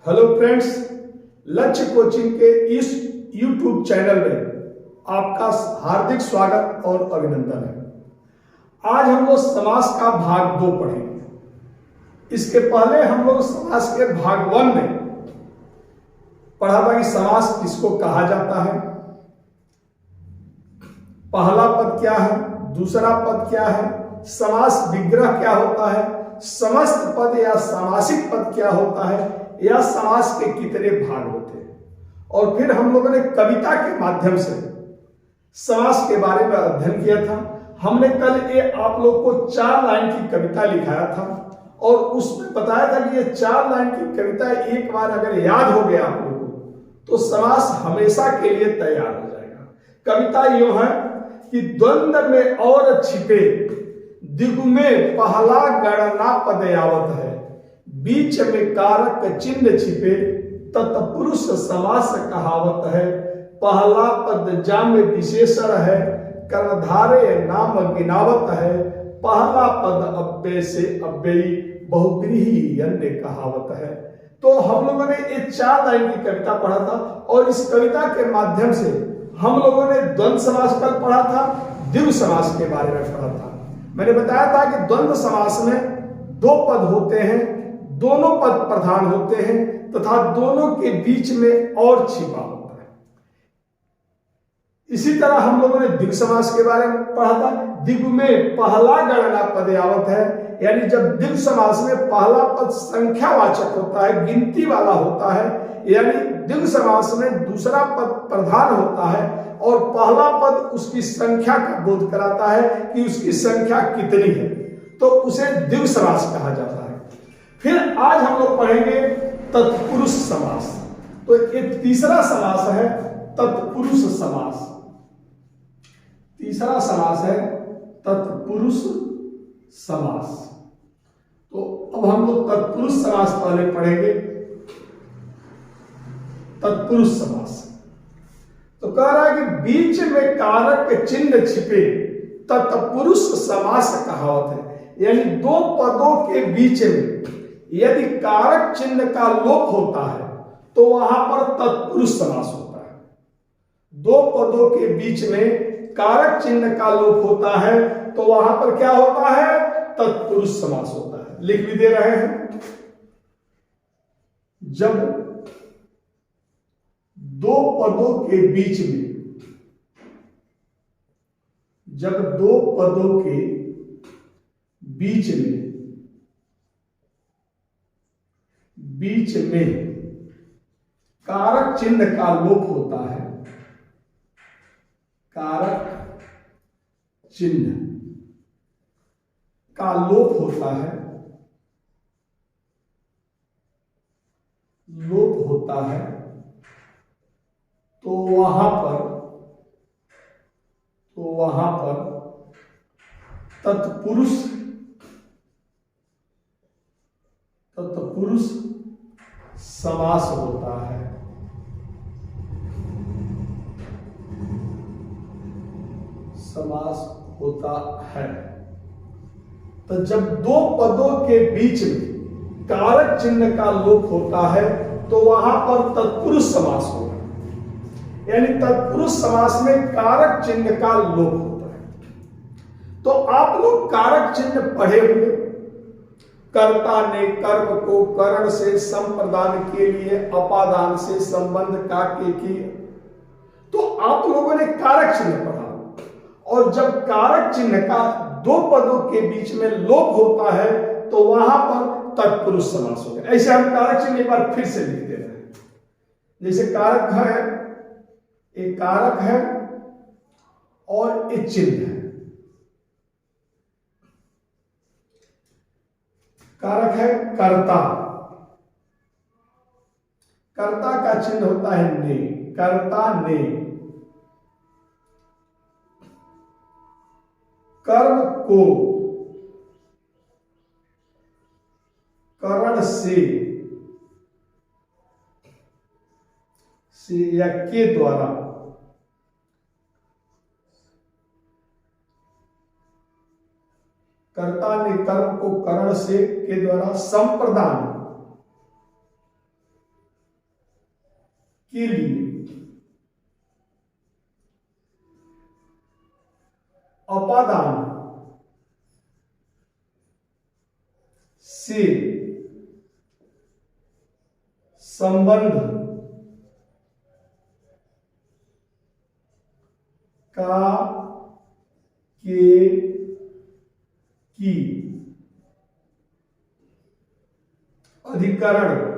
Hello friends, लक्ष्य coaching के इस यूट्यूब चैनल में आपका हार्दिक स्वागत और अभिनंदन है। आज हम लोग समास का भाग 2 पढ़ेंगे। इसके पहले हम लोग समास के भाग 1 में पढ़ा था कि समास किसको कहा जाता है, पहला पद क्या है, दूसरा पद क्या है, समास विग्रह क्या होता है, समस्त पद या सामासिक पद क्या होता है, या समास के कितने भाग होते हैं। और फिर हम लोगों ने कविता के माध्यम से समास के बारे में अध्ययन किया था। हमने कल आप लोग को 4 लाइन की कविता लिखाया था और उसमें बताया था कि ये 4 लाइन की कविता एक बार अगर याद हो गया आप लोगों को तो समास हमेशा के लिए तैयार हो जाएगा। कविता यूं है कि द्वंद्व में और छिपे दिगुमे पहला गणना पद आवत है, बीच में कारक चिन्ह छिपे तत्पुरुष समास कहावत है। पहला पद जाम्य विशेषण है, कर्णधारे नाम गिनावत है। पहला पद अव्यय से अव्ययी बहुव्रीहि अन्य कहावत है। तो हम लोगों ने ये 4 लाइन की कविता पढ़ा था और इस कविता के माध्यम से हम लोगों ने द्वंद्व समास कल पढ़ा था, द्विगु समास के बारे में पढ़ा था। मैंने बताया था कि द्वंद्व समास में 2 पद होते हैं, दोनों पद प्रधान होते हैं तथा दोनों के बीच में और छिपा होता है। इसी तरह हम लोगों ने द्विगु समास के बारे में पढ़ा था। द्विगु में पहला गणना पद आवत है, यानी जब द्विगु समास में पहला पद संख्यावाचक होता है, गिनती वाला होता है, यानी द्विगु समास में दूसरा पद प्रधान होता है और पहला पद उसकी संख्या का बोध कराता है कि उसकी संख्या कितनी है, तो उसे द्विगु समास कहा जाता है। फिर आज हम लोग पढ़ेंगे तत्पुरुष समास। तो एक तीसरा समास है तत्पुरुष समास। तीसरा समास है तत्पुरुष समास। तो अब हम लोग तत्पुरुष समास पहले पढ़ेंगे। तत्पुरुष समास तो कह रहा है कि बीच में कारक चिन्ह छिपे तत्पुरुष समास कहावत है, यानी 2 पदों के बीच में यदि कारक चिन्ह का लोप होता है तो वहां पर तत्पुरुष समास होता है। 2 पदों के बीच में कारक चिन्ह का लोप होता है तो वहां पर क्या होता है, तत्पुरुष समास होता है। लिख भी दे रहे हैं, जब 2 पदों के बीच में, जब 2 पदों के बीच में कारक चिन्ह का लोप होता है, कारक चिन्ह का लोप होता है, लोप होता है, तो वहां पर तत्पुरुष समास होता है। समास होता है। तो जब 2 पदों के बीच में कारक चिन्ह का लोप होता है तो वहां पर तत्पुरुष समास होगा, यानी तत्पुरुष समास में कारक चिन्ह का लोप होता है। तो आप लोग कारक चिन्ह पढ़े हुए, कर्ता ने कर्म को करण से संप्रदान के लिए अपादान से संबंध का के किए, तो आप लोगों ने कारक चिन्ह पढ़ा। और जब कारक चिन्ह का 2 पदों के बीच में लोप होता है तो वहां पर तत्पुरुष समास हो गया। ऐसे हम कारक चिन्ह एक बार फिर से लिख दे रहे हैं। जैसे कारक है, एक कारक है और एक चिन्ह है। कारक है कर्ता, कर्ता का चिन्ह होता है ने, कर्ता ने। कर्म को करण से या के द्वारा कर्ता ने कर्म को करण से के द्वारा संप्रदान के लिए, अपादान से संबंध का के की अधिकरण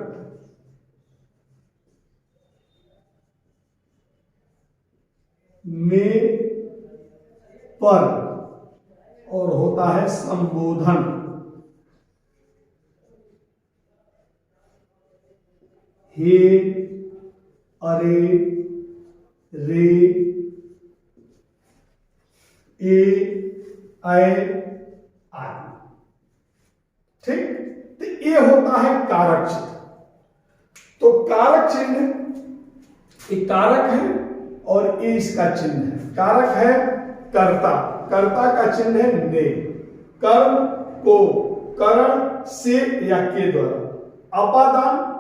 में पर और होता है संबोधन। हे, अरे, रे, ए, आए, आदि। ठीक, तो ये होता है कारक चिन्ह। तो कारक चिन्ह एक कारक है और ये इसका चिन्ह है। कारक है कर्ता, कर्ता का चिन्ह है ने, कर्म को करण से या के द्वारा, अपादान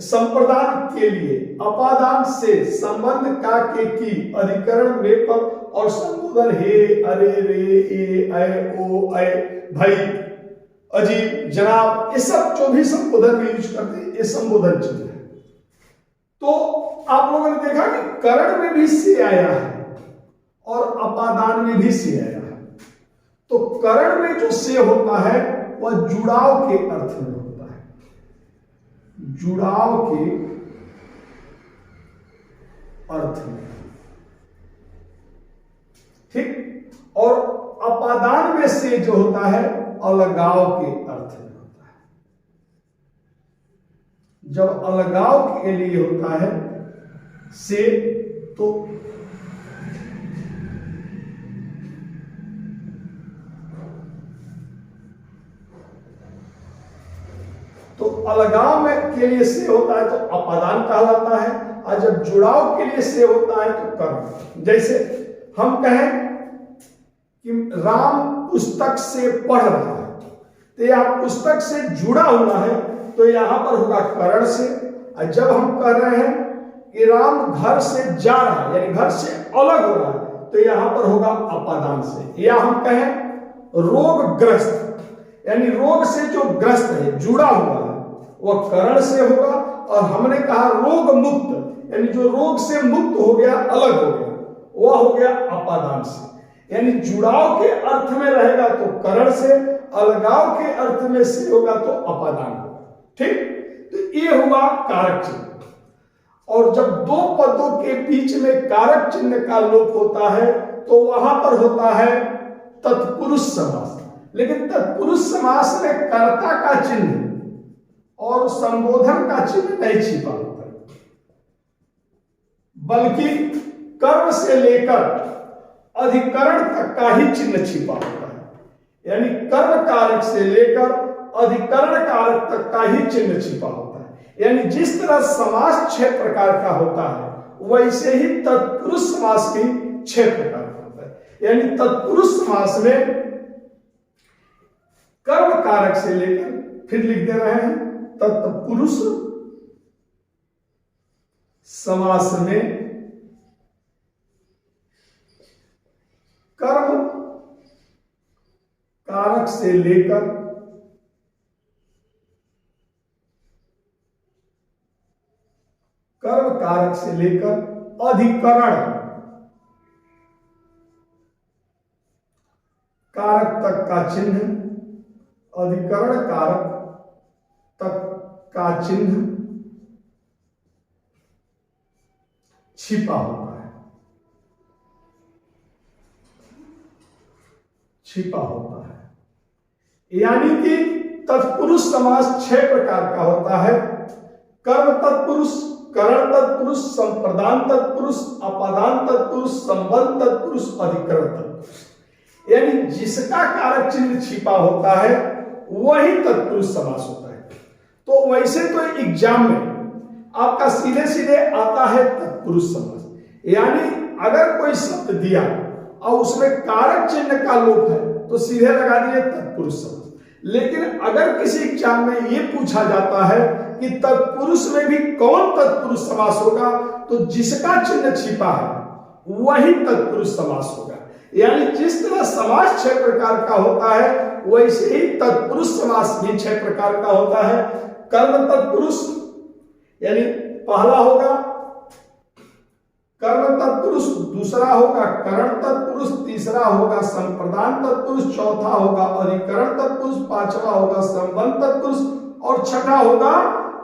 संप्रदान के लिए, अपादान से संबंध का के की अधिकरण में पर और संबोधन हे, अरे, रे, ए, ऐ, ओ, ऐ, भाई, अजीब, जनाब, ये सब जो भी संबोधन में यूज करते हैं ये संबोधन चिन्ह है। तो आप लोगों ने देखा कि करण में भी से आया है और अपादान में भी से आया है। तो करण में जो से होता है वह जुड़ाव के अर्थ में होता है, जुड़ाव के अर्थ में। ठीक, और अपादान में से जो होता है अलगाव के अर्थ में होता है। जब अलगाव के लिए होता है से तो अलगाव में के लिए से होता है तो अपादान कहलाता है, और जब जुड़ाव के लिए से होता है तो कर्म। जैसे हम कहें कि राम पुस्तक से पढ़ रहा है, तो यह पुस्तक से जुड़ा हुआ है तो यहां पर होगा करण से। और जब हम कह रहे हैं कि राम घर से जा रहा है यानी घर से अलग हो रहा है तो यहां पर होगा अपादान से। या हम कहें रोगग्रस्त यानी रोग से जो ग्रस्त है जुड़ा हुआ है वह करण से होगा, और हमने कहा रोग मुक्त यानी जो रोग से मुक्त हो गया अलग हो गया वह हो गया अपादान से। यानी जुड़ाव के अर्थ में रहेगा तो करण से, अलगाव के अर्थ में से होगा तो अपादान होगा। ठीक, तो ये हुआ कारक चिन्ह। और जब दो पदों के बीच में कारक चिन्ह का लोप होता है तो वहां पर होता है तत्पुरुष समास। लेकिन तत्पुरुष समास में कर्ता का चिन्ह और संबोधन का चिन्ह नहीं छिपा होता है, बल्कि कर्म से लेकर अधिकरण तक का ही चिन्ह छिपा होता है। यानी कर्म कारक से लेकर अधिकरण कारक तक का ही चिन्ह छिपा होता है। यानी जिस तरह समास 6 प्रकार का होता है वैसे ही तत्पुरुष समास भी 6 प्रकार का होता है। यानी तत्पुरुष समास में कर्म कारक से लेकर, फिर लिख दे रहे हैं, तत्पुरुष समास में कर्म कारक से लेकर अधिकरण कारक तक का चिन्ह, अधिकरण कारक तक का चिन्ह छिपा होता है, छिपा होता है। यानी कि तत्पुरुष समास 6 प्रकार का होता है। कर्म तत्पुरुष, करण तत्पुरुष, संप्रदान तत्पुरुष, अपादान तत्पुरुष, संबंध तत्पुरुष, अधिकरण तत्पुरुष। यानी जिसका कारक चिन्ह छिपा होता है वही तत्पुरुष समास होता है। तो वैसे तो एग्जाम में आपका सीधे सीधे आता है तत्पुरुष समास, यानी अगर कोई शब्द दिया और उसमें कारक चिन्ह का लोप है तो सीधे लगा दिए तत्पुरुष समास। लेकिन अगर किसी एग्जाम में ये पूछा जाता है कि तत्पुरुष में भी कौन तत्पुरुष समास होगा, तो जिसका चिन्ह छिपा है वही तत्पुरुष समास होगा। यानी जिस तरह समास 6 प्रकार का होता है वैसे ही तत्पुरुष समास भी 6 प्रकार का होता है। कर्म तत्पुरुष यानी पहला होगा कर्म तत्पुरुष, दूसरा होगा करण तत्पुरुष, तीसरा होगा संप्रदान तत्पुरुष, चौथा होगा अधिकरण तत्पुरुष, पांचवा होगा संबंध तत्पुरुष और छठा होगा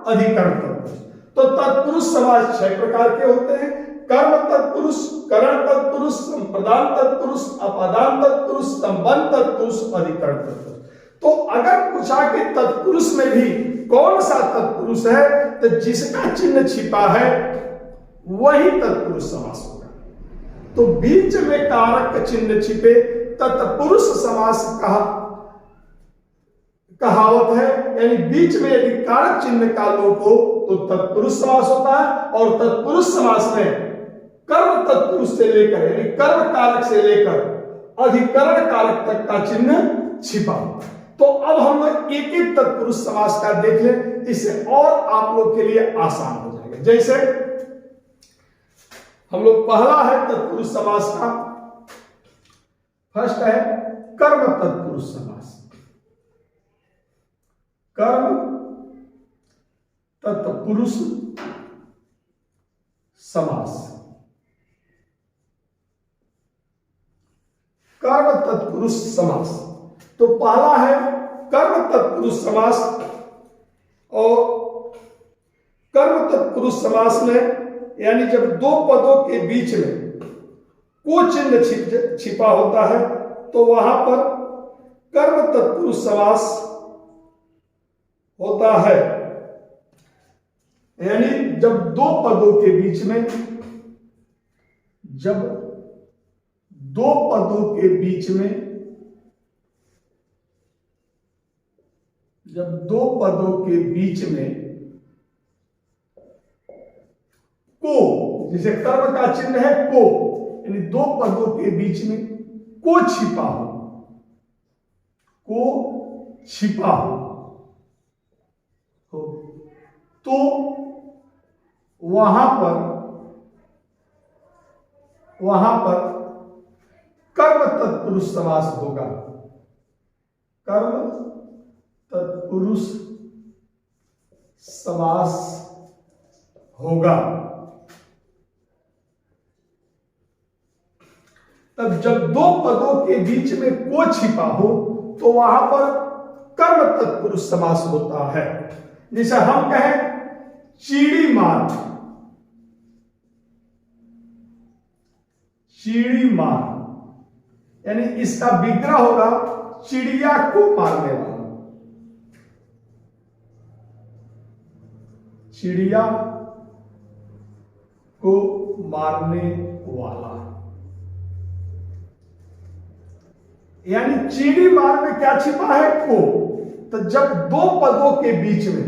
अधिकरण तत्पुरुष। तो तत्पुरुष समास 6 प्रकार के होते हैं। कर्म तत्पुरुष, करण तत्पुरुष, संप्रदान तत्पुरुष, अपादान तत्पुरुष, संबंध तत्पुरुष, अधिकरण तत्पुरुष। तो अगर पूछा कि तत्पुरुष में भी कौन सा तत्पुरुष है, तो जिसका चिन्ह छिपा है वही तत्पुरुष समास होगा। तो बीच में कारक चिन्ह छिपे तत्पुरुष समास कहावत है। यानी बीच में यदि कारक चिन्ह का लोप हो तो तत्पुरुष समास होता है, और तत्पुरुष समास में कर्म तत्पुरुष से लेकर यानी कर्म कारक से लेकर अधिकरण कारक तक का चिन्ह छिपा होता है। तो अब हम लोग एक एक तत्पुरुष समास का देख लें, इससे और आप लोग के लिए आसान हो जाएगा। जैसे हम लोग पहला है तत्पुरुष समास का, फर्स्ट है कर्म तत्पुरुष समास। कर्म तत्पुरुष समास, कर्म तत्पुरुष समास। तो पहला है कर्म तत्पुरुष समास, और कर्म तत्पुरुष समास में यानी जब दो पदों के बीच में को चिन्ह छिपा होता है तो वहां पर कर्म तत्पुरुष समास होता है। यानी जब दो पदों के बीच में जब दो पदों के बीच में को, जिसे कर्म का चिन्ह है को, यानी दो पदों के बीच में को छिपा हो तो वहां पर कर्म तत्पुरुष समास होगा। कर्म तत्पुरुष समास होगा। तब जब दो पदों के बीच में को छिपा हो तो वहां पर कर्म तत्पुरुष समास होता है। जैसे हम कहें चीड़ी मार, यानी इसका विग्रह होगा चिड़िया को मारने वाला। चिड़िया को मारने वाला, यानी चीड़ी मार में क्या छिपा है को। तो जब दो पदों के बीच में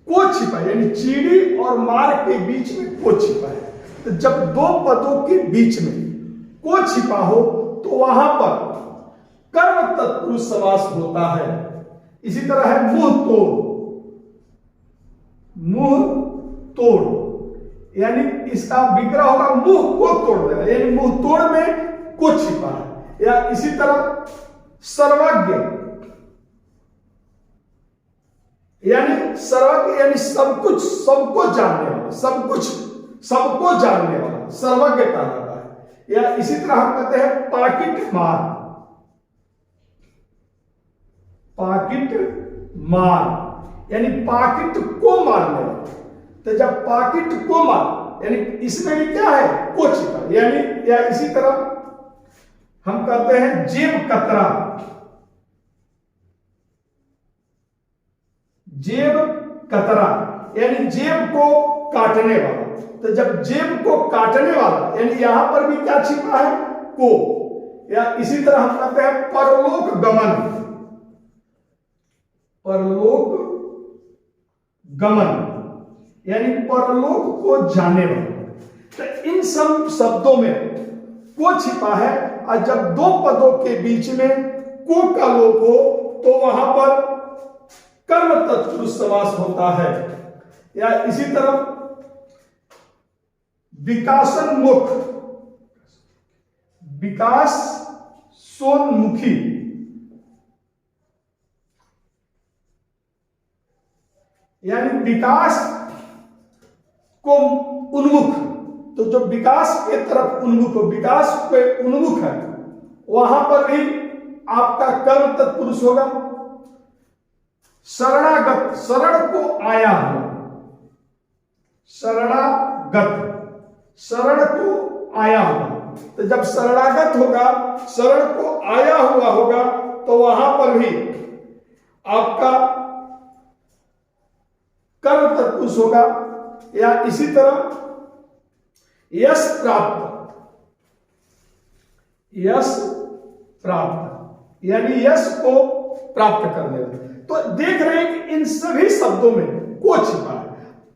को छिपा यानी चीड़ी और मार के बीच में को छिपा है, तो जब दो पदों के बीच में को छिपा हो तो वहां पर कर्म तत्पुरुष समास होता है। इसी तरह है मुंह तोड़, यानी इसका विग्रह होगा मुंह को तोड़ने, यानी मुंह तोड़ में को छिपा है। या इसी तरह सर्वज्ञ, यानी सबको जानने वाला, सबको जानने वाला सर्वज्ञ कहा जाता है। या इसी तरह हम कहते हैं पाकिट मार, यानी पाकिट को मारने वाला। तो जब पाकिट को मार यानी इसमें भी क्या है को छिपा, यानी या इसी तरह हम कहते हैं जेब कतरा, यानी जेब को काटने वाला। तो जब जेब को काटने वाला यानी यहां पर भी क्या छिपा है को। या इसी तरह हम कहते हैं परलोक गमन, यानी परलोक को जाने वाला। तो इन सब शब्दों में को छिपा है, और जब दो पदों के बीच में को का लोप हो तो वहां पर कर्म तत्पुरुष समास होता है। या इसी तरह विकासोन्मुख, विकासोन्मुखी, यानी विकास को उन्मुख, तो जो विकास के तरफ उन्मुख, विकास पे उन्मुख है, वहां पर भी आपका कर्म तत्पुरुष होगा। शरणागत, शरण को आया हुआ, शरणागत, शरण को आया हुआ, तो जब शरणागत होगा, शरण को आया हुआ होगा, तो वहां पर भी आपका कर्म तत्पुरुष होगा। या इसी तरह यश प्राप्त, यश प्राप्त, यानी यश को प्राप्त करने वाले। तो देख रहे हैं कि इन सभी शब्दों में को छिपा है।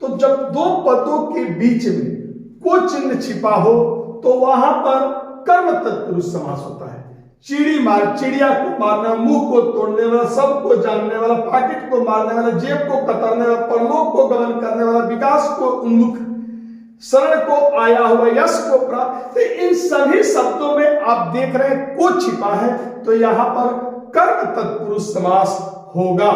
तो जब दो पदों के बीच में को चिन्ह छिपा हो तो वहां पर कर्म तत्पुरुष समास होता है। चिड़िया को मारना, मुंह को तोड़ने वाला, सबको जानने वाला, पाकिट को मारने वाला, जेब को कतरने वाला, परलोक को गमन करने वाला, विकास को उन्मुख, शरण को आया हुआ, यश को प्राप्त। तो इन सभी शब्दों में आप देख रहे हैं को छिपा है, तो यहां पर कर्म तत्पुरुष समास होगा।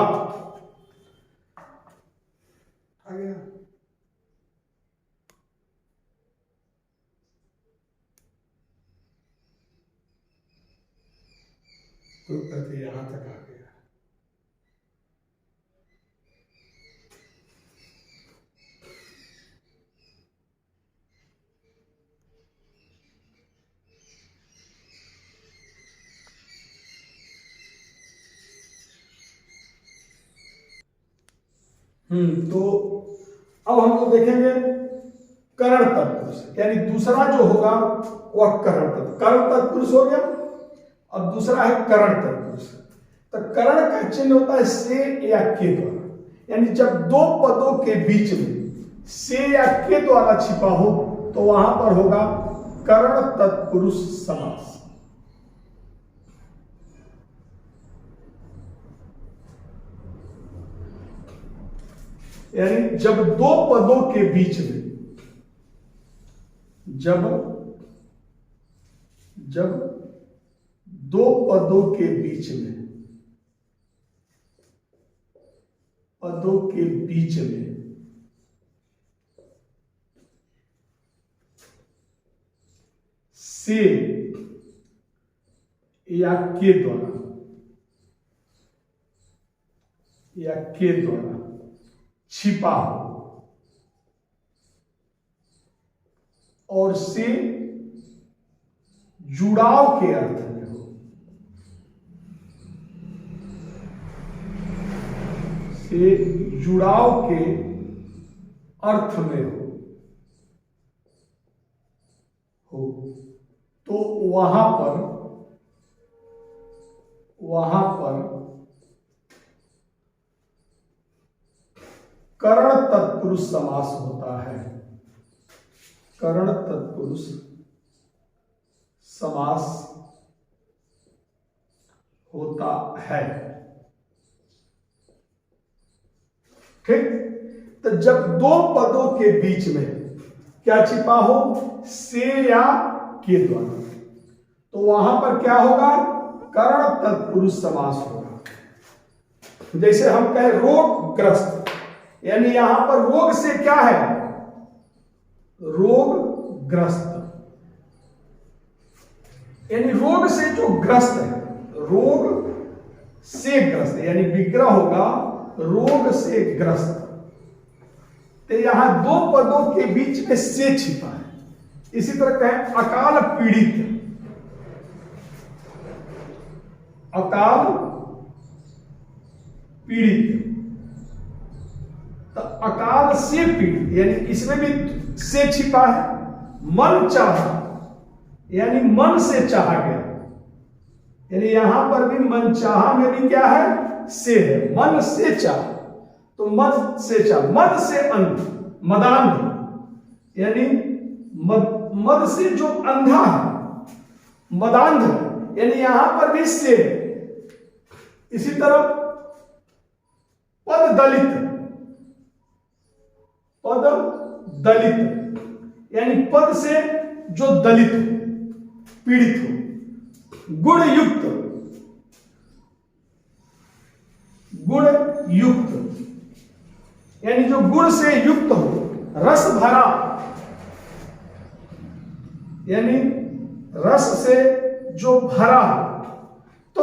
कोई कहते यहां तक आ गया। तो अब हम लोग देखेंगे करण तत्पुरुष, यानी दूसरा जो होगा वह करण तत्पुरुष, करण तत्पुरुष हो गया। अब दूसरा है करण तत्पुरुष। तो करण का चिन्ह होता है से या के द्वारा, यानी जब दो पदों के बीच में से या के द्वारा छिपा हो तो वहां पर होगा करण तत्पुरुष समास। यानी जब दो पदों के बीच में, जब दो पदों के बीच में, पदों के बीच में से या के द्वारा, या के द्वारा छिपा हो और से जुड़ाव के अर्थ में हो, से जुड़ाव के अर्थ में हो तो वहां पर करण तत्पुरुष समास होता है। करण तत्पुरुष समास होता है। ठीक, तो जब दो पदों के बीच में क्या छिपा हो, से या के द्वारा, तो वहां पर क्या होगा, करण तत्पुरुष समास होगा। जैसे हम कहें रोगग्रस्त, यानी यहां पर रोग से क्या है, रोगग्रस्त, यानी रोग से जो ग्रस्त है, रोग से ग्रस्त, यानी विग्रह होगा रोग से ग्रस्त। तो यहां दो पदों के बीच में से छिपा है। इसी तरह कहें अकाल पीड़ित, अकाल पीड़ित, तो अकाल से पीड़ित, यानी इसमें भी से छिपा है। मन चाहा, यानी मन से चाहा गया, यानी यहां पर भी मन चाहा में भी क्या है, से है, मन से चाहा, तो मद से चाह, मद से अंध, मदांध, यानी मद से जो अंधा है, मदांध, यानी यहां पर भी से है। इसी तरह पद दलित, पद दलित यानी पद से जो दलित हो, पीड़ित हो। गुण युक्त, गुण युक्त यानी जो गुण से युक्त हो। रस भरा यानी रस से जो भरा हो। तो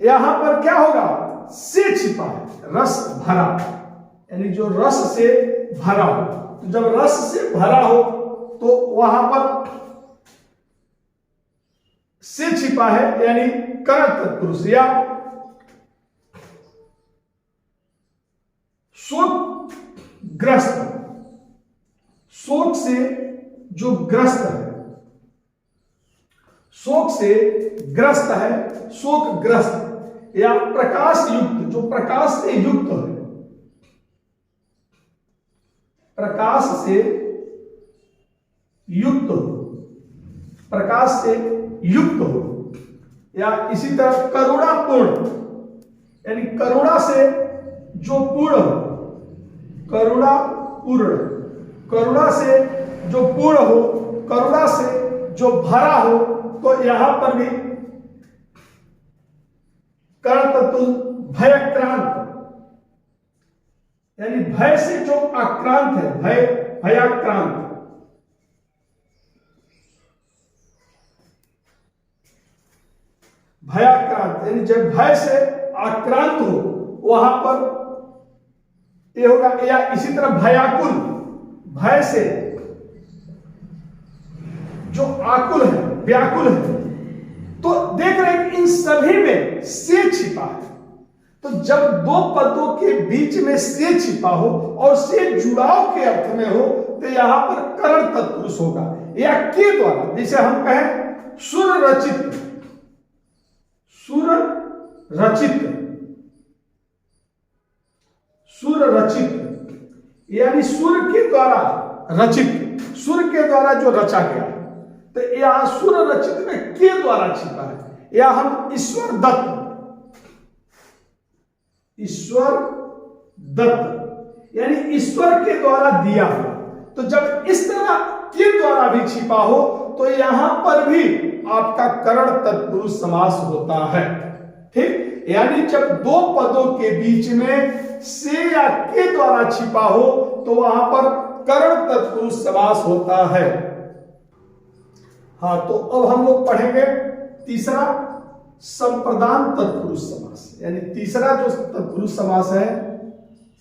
यहां पर क्या होगा, से छिपा है, रस भरा यानी जो रस से भरा हो। तो जब रस से भरा हो तो वहां पर से छिपा है यानी करत तत्पुरुष या शोक ग्रस्त, शोक से जो ग्रस्त है, शोक से ग्रस्त है, शोक ग्रस्त या प्रकाश युक्त, जो प्रकाश से युक्त है, प्रकाश से युक्त हो, प्रकाश से युक्त हो। या इसी तरह करुणा पूर्ण यानी करुणा से जो पूर्ण हो, करुणा पूर्ण, करुणा से जो पूर्ण हो, करुणा से जो भरा हो। तो यहां पर भी कर्ततुल भयाक्रांत यानी भय से जो आक्रांत है, भय भयाक्रांत, भयाक्रांत यानी जब भय से आक्रांत हो वहां पर ये होगा। या इसी तरह भयाकुल, भय से जो आकुल है, व्याकुल है। तो देख रहे हैं इन सभी में से छिपा है। तो जब दो पदों के बीच में से छिपा हो और से जुड़ाव के अर्थ में हो तो यहां पर करण तत्पुरुष होगा या के द्वारा। जैसे हम कहें सुर रचित, सुर रचित, सुर रचित यानी सुर के द्वारा रचित, सुर के द्वारा जो रचा गया। तो यहां सुर रचित में के द्वारा छिपा है। या हम ईश्वर दत्त, ईश्वर दत्त यानी ईश्वर के द्वारा दिया हुआ। तो जब इस तरह के द्वारा भी छिपा हो तो यहां पर भी आपका करण तत्पुरुष समास होता है। ठीक, यानी जब दो पदों के बीच में से या के द्वारा छिपा हो तो वहां पर करण तत्पुरुष समास होता है। हाँ, तो अब हम लोग पढ़ेंगे तीसरा संप्रदान तत्पुरुष समास। यानी तीसरा जो तत्पुरुष समास है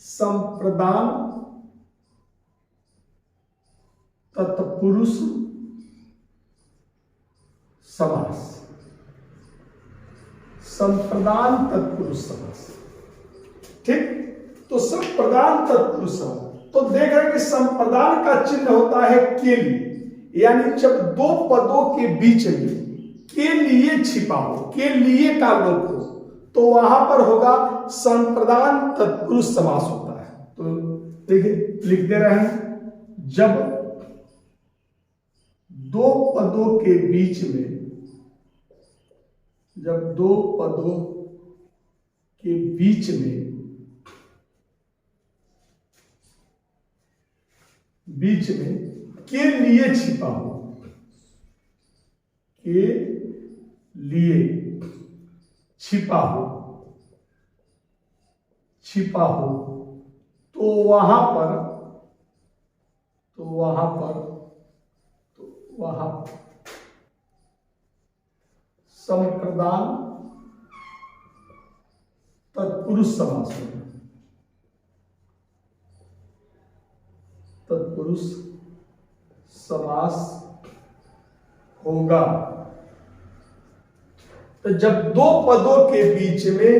संप्रदान तत्पुरुष समास, संप्रदान तत्पुरुष समास। ठीक, तो संप्रदान तत्पुरुष समास। तो देख रहे हैं कि संप्रदान का चिन्ह होता है के लिए, यानी जब दो पदों के बीच में के लिए छिपा हो, के लिए का लोप हो तो वहां पर होगा संप्रदान तत्पुरुष समास होता है। तो देखिए लिख दे रहे हैं, जब दो पदों के बीच में, जब दो पदों के बीच में के लिए छिपा हो, के लिए छिपा हो, छिपा हो तो वहां पर संप्रदान तत्पुरुष समास होगा, तत्पुरुष समास होगा। तो जब दो पदों के बीच में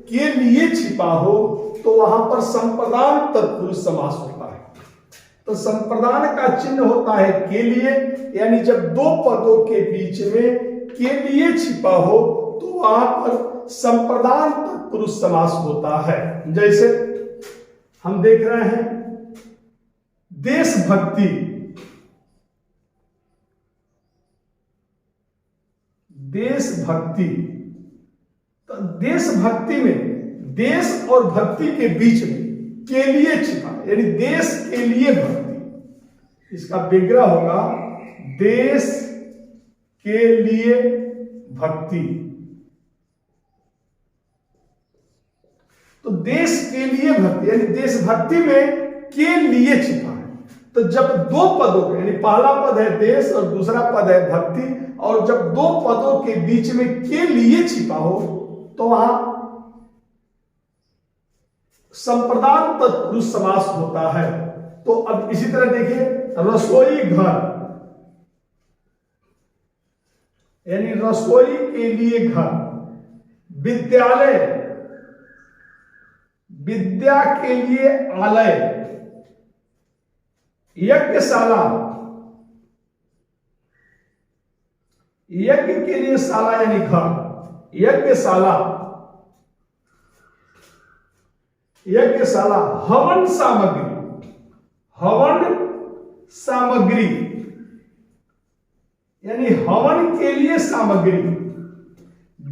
के लिए छिपा हो तो वहां पर संप्रदान तत्पुरुष समास होता है। तो संप्रदान का चिन्ह होता है के लिए, यानी जब दो पदों के बीच में के लिए छिपा हो तो वहां पर संप्रदान तत्पुरुष समास होता है। जैसे हम देख रहे हैं देशभक्ति, देशभक्ति। तो देशभक्ति में देश और भक्ति के बीच में के लिए छिपा, यानी देश के लिए भक्ति, इसका विग्रह होगा देश के लिए भक्ति। तो देश के लिए भक्ति यानी देशभक्ति में के लिए छिपा है। तो जब दो पदों के, यानी पहला पद है देश और दूसरा पद है भक्ति, और जब दो पदों के बीच में के लिए छिपा हो तो वहां संप्रदान तत्पुरुष समास होता है। तो अब इसी तरह देखिए, रसोई घर यानी रसोई के लिए घर, विद्यालय विद्या के लिए आलय, यज्ञशाला यज्ञ के लिए शाला यानी घर, यज्ञशाला यज्ञशाला, हवन सामग्री हवन सामग्री यानी हवन के लिए सामग्री,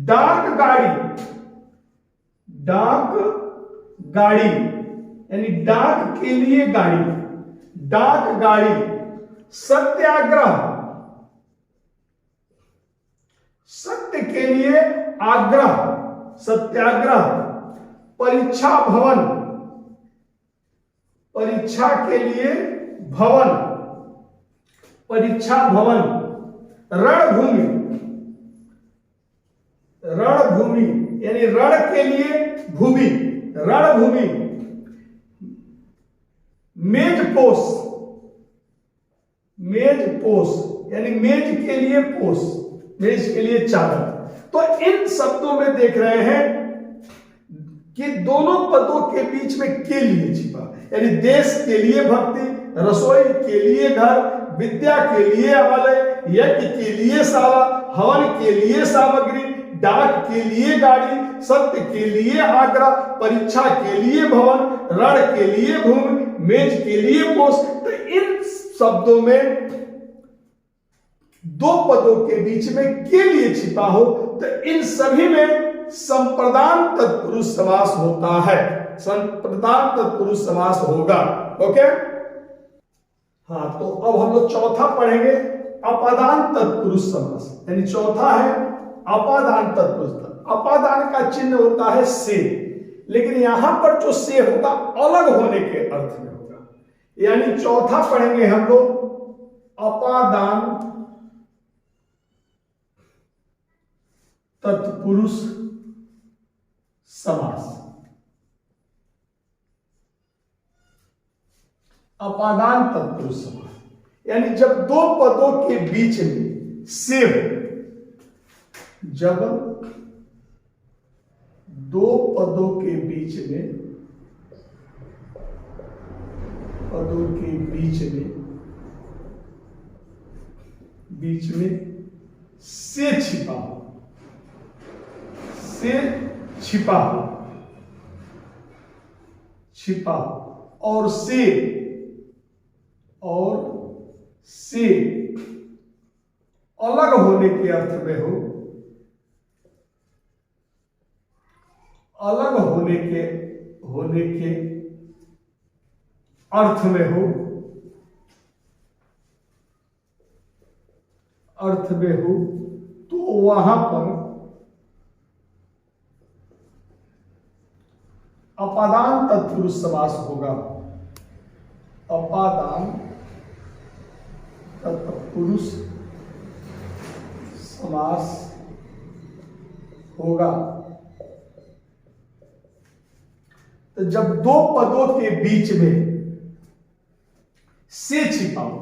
डाक गाड़ी यानी डाक के लिए गाड़ी, डाक गाड़ी, सत्याग्रह सत्य के लिए आग्रह, सत्याग्रह, परीक्षा भवन परीक्षा के लिए भवन, परीक्षा भवन, रणभूमि रणभूमि यानी रण के लिए भूमि, रणभूमि, मेजपोश यानी मेज के लिए पोष, मेज के लिए चादर। तो इन शब्दों में देख रहे हैं कि दोनों पदों के बीच में के लिए छिपा, यानी देश के लिए भक्ति, रसोई के लिए घर, विद्या के लिए आलय, यज्ञ के लिए शाला, हवन के लिए सामग्री, डाक के लिए गाड़ी, सत्य के लिए आग्रह, परीक्षा के लिए भवन, रण के लिए भूमि, मेज के लिए पोष। तो इन शब्दों में दो पदों के बीच में के लिए छिपा हो तो इन सभी में संप्रदान तत्पुरुष समास होता है, संप्रदान तत्पुरुष समास होगा। ओके, हाँ, तो अब हम लोग चौथा पढ़ेंगे, अपादान तत्पुरुष समास। यानी चौथा है अपादान तत्पुरुष। अपादान का चिन्ह होता है से, लेकिन यहां पर जो से होगा अलग होने के अर्थ में होगा। यानी चौथा पढ़ेंगे हम लोग अपादान तत्पुरुष समास। अपादान तत्पुरुष समास यानी जब दो पदों के बीच में से हो, जब दो पदों के बीच में से छिपा हो, और से अलग होने के अर्थ में हो, अलग होने के अर्थ में हो, तो वहां पर अपादान तत्पुरुष समास होगा। अपादान तत्पुरुष समास होगा। तो जब दो पदों के बीच में से छिपा हो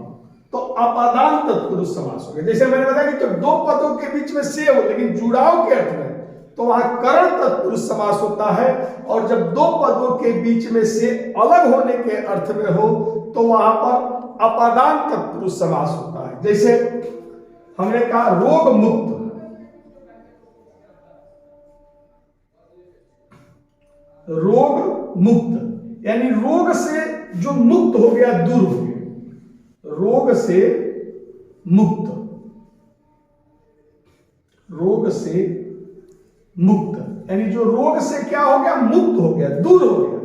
तो अपादान तत्पुरुष समास होगा। जैसे मैंने बताया कि जब दो पदों के बीच में से हो लेकिन जुड़ाव के अर्थ में तो वहां करण तत्पुरुष समास होता है, और जब दो पदों के बीच में से अलग होने के अर्थ में हो तो वहां पर अपादान तत्पुरुष समास होता है। जैसे हमने कहा रोग मुक्त यानी रोग से जो मुक्त हो गया, दूर हो गया, रोग से मुक्त यानी जो रोग से क्या हो गया, मुक्त हो गया, दूर हो गया।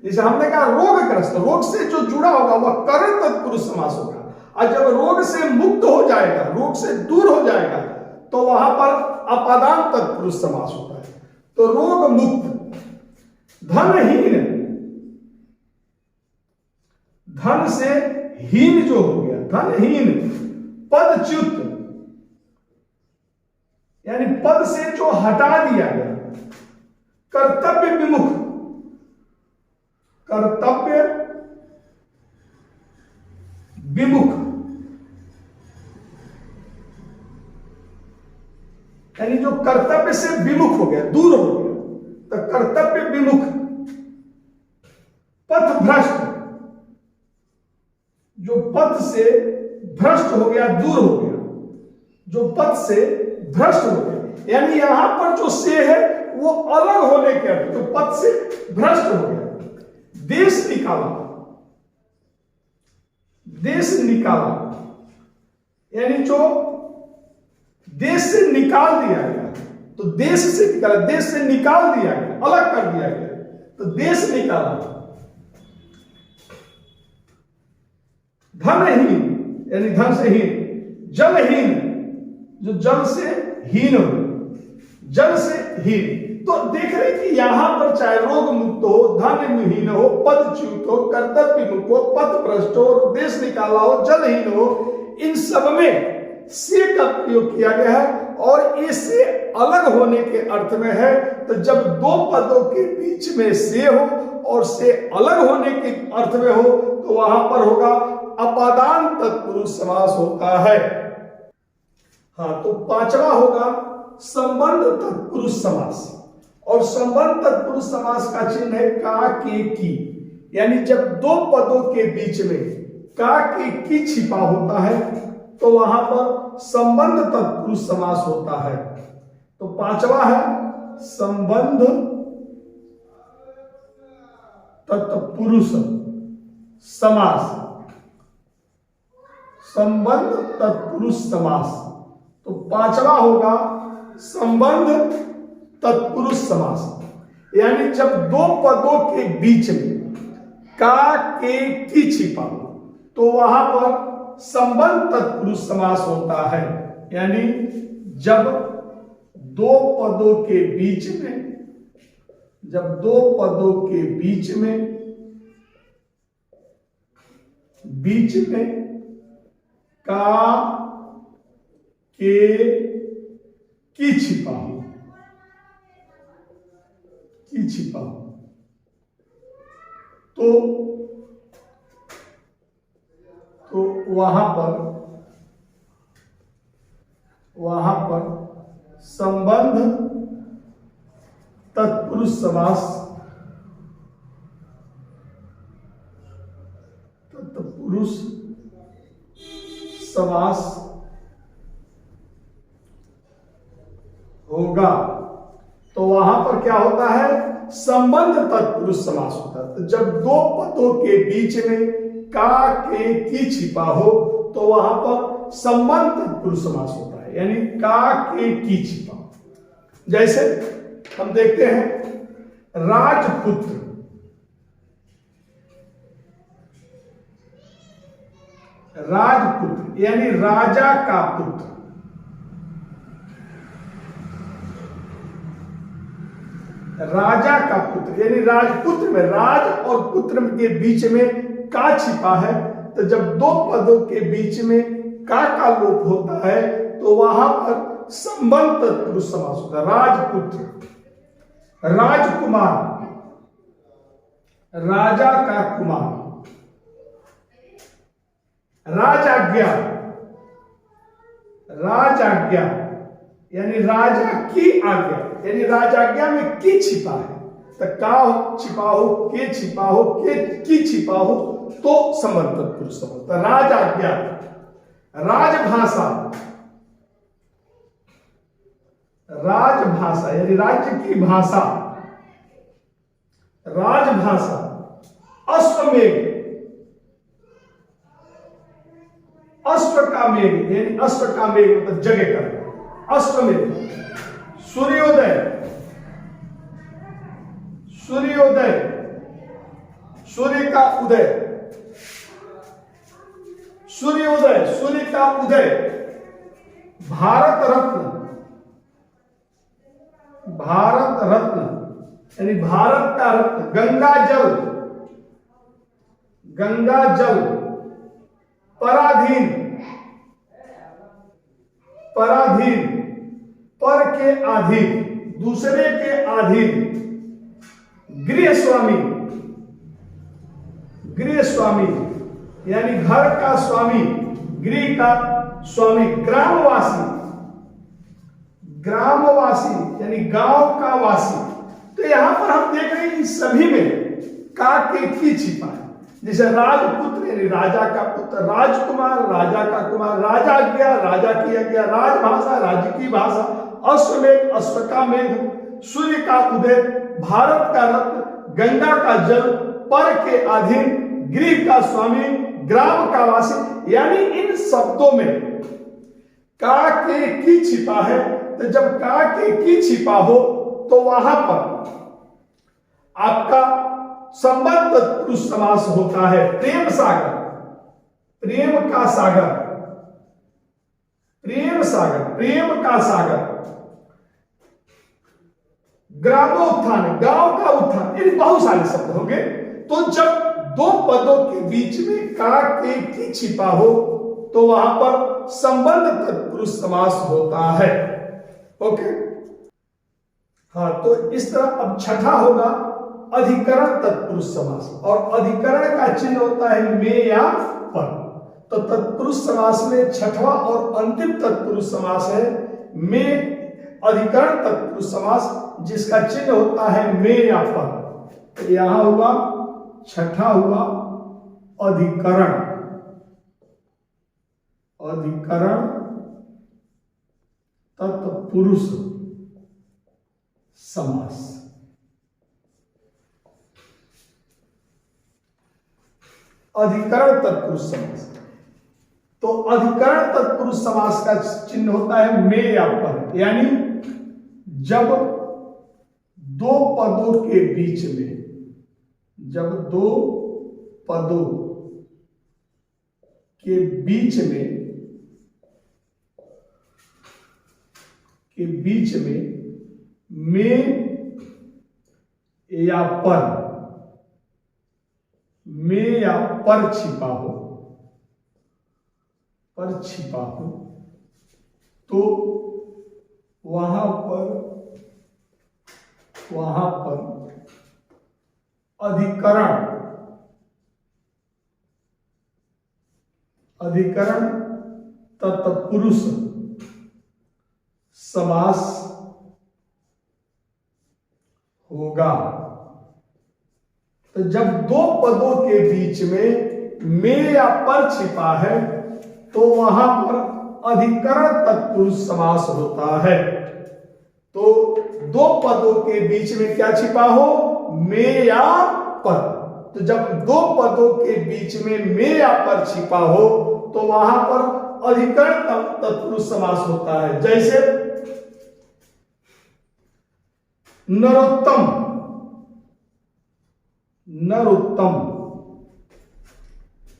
जैसे हमने कहा रोगग्रस्त, रोग से जो जुड़ा होगा वह करण तत्पुरुष समास होगा। और जब रोग से मुक्त हो जाएगा, रोग से दूर हो जाएगा, तो वहां पर अपादान तत्पुरुष समास होता है। तो रोग मुक्त, धनहीन, धन से हीन जो हो गया, धनहीन, पदच्युत यानी पद से जो हटा दिया गया, कर्तव्य विमुख, कर्तव्य विमुख यानी जो कर्तव्य से विमुख हो गया, दूर हो गया, तो कर्तव्य विमुख। पथ भ्रष्ट, जो पथ से भ्रष्ट हो गया, दूर हो गया, जो पथ से भ्रष्ट हो गया, यानी यहां पर जो से है वो अलग होने के अर्थ, जो पथ से भ्रष्ट हो गया। देश निकाला, देश निकाला यानी जो देश से निकाल दिया गया, तो देश से निकाला, देश से निकाल दिया गया, अलग कर दिया गया, तो देश निकाला। धनहीन यानी धन से हीन, जलहीन, जो जल से हीन हो, जल से हीन। तो देख रहे कि यहां पर चाहे रोग मुक्त हो, धनहीन हो, पदच्युत हो, कर्तव्य मुक्त हो, पथ भ्रष्ट हो, देश निकाला हो, जलहीन हो, इन सब में से का प्रयोग किया गया है। और इससे अलग होने के अर्थ में है। तो जब दो पदों के बीच में से हो और से अलग होने के अर्थ में हो, तो वहां पर होगा अपादान तत्पुरुष समास होता है। हाँ, तो पांचवा होगा संबंध तत्पुरुष समास। और संबंध तत्पुरुष समास का चिन्ह है का के की, यानी जब दो पदों के बीच में का के की छिपा होता है, तो वहां पर संबंध तत्पुरुष समास होता है। तो पांचवा है संबंध तत्पुरुष समास, संबंध तत्पुरुष समास। तो पांचवा होगा संबंध तत्पुरुष समास, यानी जब दो पदों के बीच में का के की छिपा हो, तो वहां पर संबंध तत्पुरुष समास होता है। यानी जब दो पदों के बीच में, जब दो पदों के बीच में का के की छिपा हो, की छिपा हो, तो वहां पर संबंध तत्पुरुष समास, तत्पुरुष समास होगा। तो वहां पर क्या होता है, संबंध तत्पुरुष समास होता है। तो जब दो पदों के बीच में का के की छिपा हो, तो वहां पर संबंध तत्पुरुष समास होता है, यानी का के की छिपा। जैसे हम देखते हैं राजपुत्र, राजपुत्र यानी राजा का पुत्र, राजा का पुत्र यानी राजपुत्र में राज और पुत्र के बीच में का छिपा है। तो जब दो पदों के बीच में का लोप होता है, तो वहां पर संबंध तत्पुरुष समास होता है। राजपुत्र, राजकुमार, राजा का कुमार, राजाज्ञा, राजाज्ञा यानी राजा की आज्ञा, यानी राजाज्ञा में की छिपा है। तो का छिपा हो, के छिपा हो, के की छिपा हो, तो संबंध तत्पुरुष समास होता है। राजाज्ञा, राजभाषा, राजभाषा यानी राज्य की भाषा, राजभाषा, अश्वमेघ, अश्व का मेघ यानी अश्व का मेघ मतलब जगह का, अश्वमेघ, सूर्योदय, का उदय, सूर्योदय, सूर्य का उदय, भारत रत्न, भारत रत्न यानी भारत का रत्न, गंगा जल, गंगा जल, पराधीन, पराधीन, पर के अधीन, दूसरे के अधीन, गृह स्वामी, गृह स्वामी यानी घर का स्वामी, गृह का स्वामी, ग्रामवासी, ग्रामवासी यानी गांव का वासी। तो यहां पर हम देख रहे हैं इन सभी में का के की छिपा है। जैसे राजपुत्र यानी राजा का पुत्र, राजकुमार राजा का कुमार, राजाज्ञा राजा की आज्ञा, राजभाषा राज्य की भाषा, अश्वमेध अश्व का मेघ, सूर्य का उदय, भारत का रत्न, गंगा का जल, पर के अधीन, गृह का स्वामी, ग्राम का वासी। यानी इन शब्दों में का के की छिपा है। तो जब का के की छिपा हो तो वहां पर आपका संबंध तत्पुरुष समास होता है। प्रेम सागर, प्रेम का सागर, प्रेम सागर, प्रेम का सागर, ग्रामोत्थान, गांव का उत्थान, ये बहुत सारे शब्द होंगे। तो जब दो पदों के बीच में का के की छिपा हो तो वहां पर संबंध तत्पुरुष समास होता है। ओके, हाँ, तो इस तरह अब छठा होगा अधिकरण तत्पुरुष समास, और अधिकरण का चिन्ह होता है में या पर। तो तत्पुरुष समास में छठवां और अंतिम तत्पुरुष समास है में, अधिकरण तत्पुरुष समास जिसका चिन्ह होता है में या पर। तो यहां हुआ छठा हुआ अधिकरण, अधिकरण तत्पुरुष समास। अधिकरण तत्पुरुष समास, तो अधिकरण तत्पुरुष समास का चिन्ह होता है में या पर। यानी जब दो पदों के बीच में, जब दो पदों के बीच में या पर, में या पर छिपा हो, पर छिपा हो, तो वहां पर अधिकरण, अधिकरण तत्पुरुष समास होगा। तो जब दो पदों के बीच में या पर छिपा है तो वहां पर अधिकरण तत्पुरुष समास होता है। तो दो पदों के बीच में क्या छिपा हो, में या पर। तो जब दो पदों के बीच में या पर छिपा हो तो वहां पर अधिकरण तत्पुरुष समास होता है। जैसे नरोत्तम, नरोत्तम,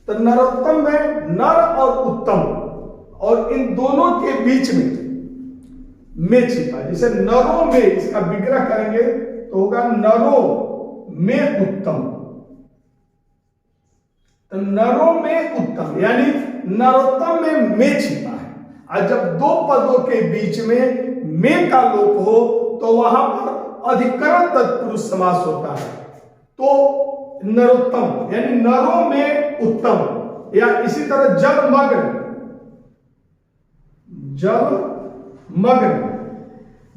तो नरोत्तम में नर और उत्तम, और इन दोनों के बीच में छिपा है। जैसे नरों में, इसका विग्रह करेंगे तो होगा नरों में उत्तम। तो नरों में उत्तम यानी नरोत्तम में छिपा है। और जब दो पदों के बीच में का लोप हो तो वहां पर अधिकरण तत्पुरुष समास होता है। तो नरोत्तम यानी नरों में उत्तम, या इसी तरह जलमग्न, जलमग्न,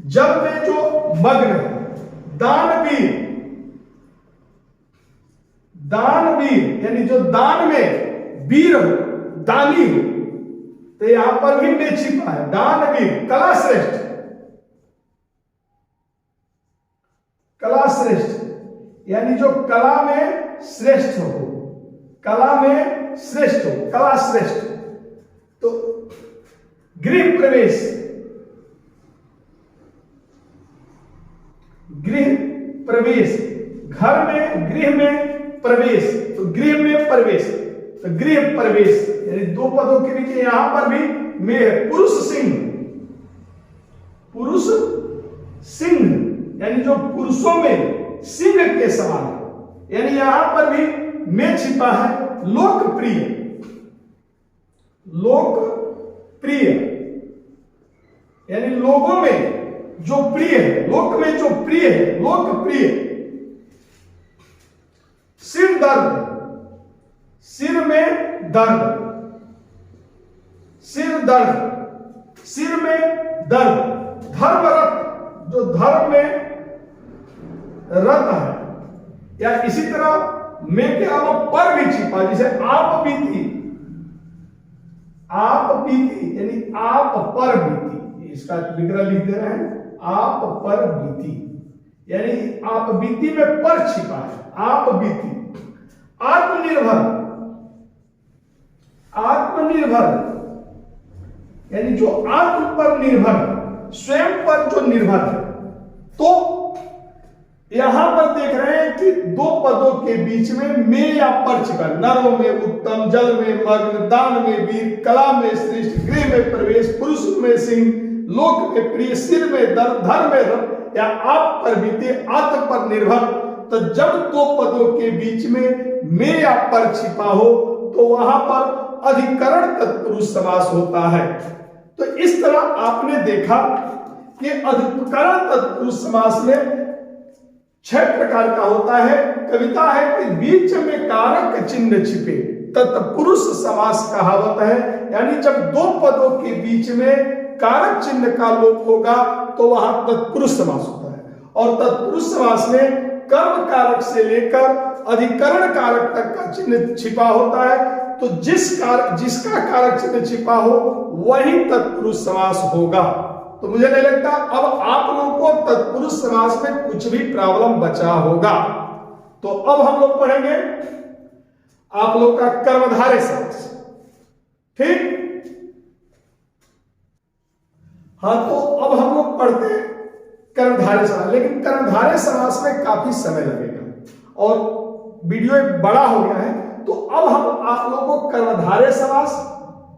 जल में जो मग्न, दानवीर, दानवीर यानी जो दान में वीर हो, दानी हो, तो यहां पर भी में छिपा है। दानवीर, कला श्रेष्ठ, कला श्रेष्ठ यानी जो कला में श्रेष्ठ हो, कला में श्रेष्ठ हो, कला श्रेष्ठ। तो गृह प्रवेश, गृह प्रवेश, घर में, गृह में प्रवेश, तो गृह में प्रवेश, तो गृह प्रवेश यानी दो पदों के बीच यहां पर भी में है। पुरुष सिंह, पुरुष सिंह यानी जो पुरुषों में सिंह के समान है, यानी यहां पर भी में छिपा है। लोकप्रिय, लोकप्रिय यानी लोगों में जो प्रिय है, लोक में जो प्रिय है, लोकप्रिय। सिर दर्द, सिर में दर्द, सिर दर्द, सिर में दर्द। धर्मरत, जो धर्म में रत है, या इसी तरह में के अलावा पर भी छिपा, जैसे आप बीती, आप बीती यानी आप पर बीती, इसका विग्रह लिख दे रहे हैं, आप पर बीती यानी आप बीती में पर छिपा है, आप बीती। आत्मनिर्भर, आत्मनिर्भर यानी जो आत्म पर निर्भर, स्वयं पर जो निर्भर है। तो यहां पर देख रहे हैं कि दो पदों के बीच में या पर छिपा, नरों में उत्तम, जल में मग्न, दान में वीर, कला में श्रेष्ठ, गृह में प्रवेश, पुरुष में सिंह, लोक में प्रिय, सिर में दर्द, धर्म में रत, या आप पर बीते, आत्म पर निर्भर। तो जब दो पदों के बीच में या पर छिपा हो तो वहां पर अधिकरण तत्पुरुष समास होता है। तो इस तरह आपने देखा कि अधिकरण तत्पुरुष समास में 6 प्रकार का होता है। कविता है कि बीच में कारक चिन्ह छिपे तत्पुरुष समास कहावत है, यानी जब दो पदों के बीच में कारक चिन्ह का लोप होगा तो वहां तत्पुरुष समास होता है। और तत्पुरुष समास में कर्म कारक से लेकर अधिकरण कारक तक का चिन्ह छिपा होता है। तो जिसका कारक चिन्ह छिपा हो वही तत्पुरुष समास होगा। तो मुझे नहीं लगता अब आप लोगों को तत्पुरुष समास में कुछ भी प्रॉब्लम बचा होगा। तो अब हम लोग पढ़ेंगे आप लोग का कर्मधारय समास, ठीक। हाँ, तो अब हम लोग पढ़ते हैं कर्मधारय समास, लेकिन कर्मधारय समास में काफी समय लगेगा और वीडियो बड़ा हो गया है। तो अब हम आप लोगों को कर्मधारय समास,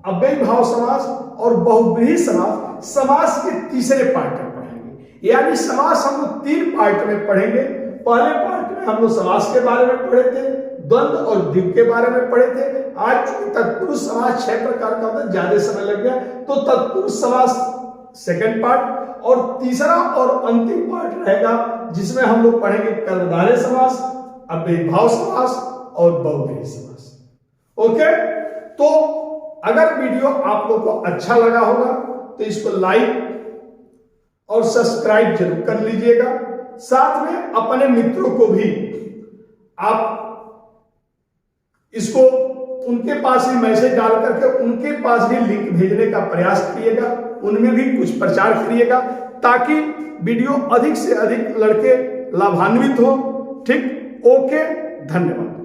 अव्ययी भाव समास और बहुव्रीहि समास, समास के तीसरे पार्ट में पढ़ेंगे। यानी समास हम लोग 3 पार्ट में पढ़ेंगे। पहले पार्ट में हम लोग समास के बारे में पढ़े थे, द्वंद्व और द्विग के बारे में पढ़े थे। आज चूंकि तत्पुरुष समास 6 प्रकार का होता है, ज्यादा समय लग गया, तो तत्पुरुष समास सेकंड पार्ट और तीसरा और अंतिम पार्ट रहेगा जिसमें हम लोग पढ़ेंगे कर्मधारय समास, अव्ययी भाव समास और बहुव्रीहि समास। ओके, तो अगर वीडियो आप लोग को अच्छा लगा होगा तो इसको लाइक और सब्सक्राइब जरूर कर लीजिएगा। साथ में अपने मित्रों को भी आप इसको उनके पास ही मैसेज डाल करके उनके पास भी लिंक भेजने का प्रयास करिएगा, उनमें भी कुछ प्रचार करिएगा ताकि वीडियो अधिक से अधिक लड़के लाभान्वित हो। ठीक, ओके, धन्यवाद।